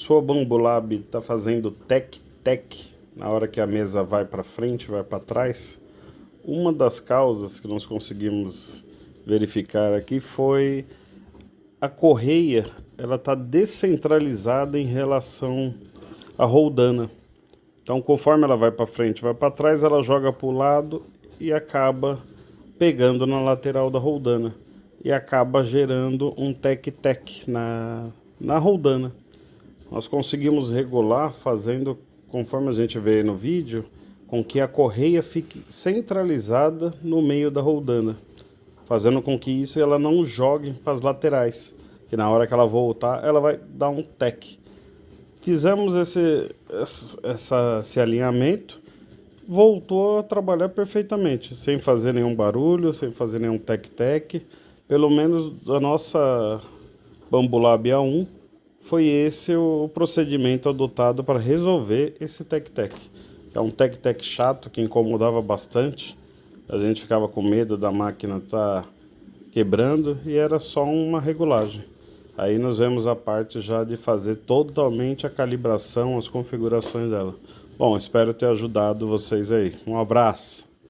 Sua Bambolab está fazendo tec-tec na hora que a mesa vai para frente, vai para trás. Uma das causas que nós conseguimos verificar aqui foi a correia, ela está descentralizada em relação à roldana. Então, conforme ela vai para frente, vai para trás, ela joga para o lado e acaba pegando na lateral da roldana e acaba gerando um tec-tec na roldana. Nós conseguimos regular fazendo, conforme a gente vê aí no vídeo, com que a correia fique centralizada no meio da roldana, fazendo com que isso ela não jogue para as laterais, que na hora que ela voltar, ela vai dar um tec. Fizemos esse alinhamento, voltou a trabalhar perfeitamente, sem fazer nenhum barulho, sem fazer nenhum tec-tec. Pelo menos da nossa Bambolab A1, foi esse o procedimento adotado para resolver esse tec-tec. É um tec-tec chato que incomodava bastante. A gente ficava com medo da máquina estar quebrando e era só uma regulagem. Aí nós vemos a parte já de fazer totalmente a calibração, as configurações dela. Bom, espero ter ajudado vocês aí. Um abraço!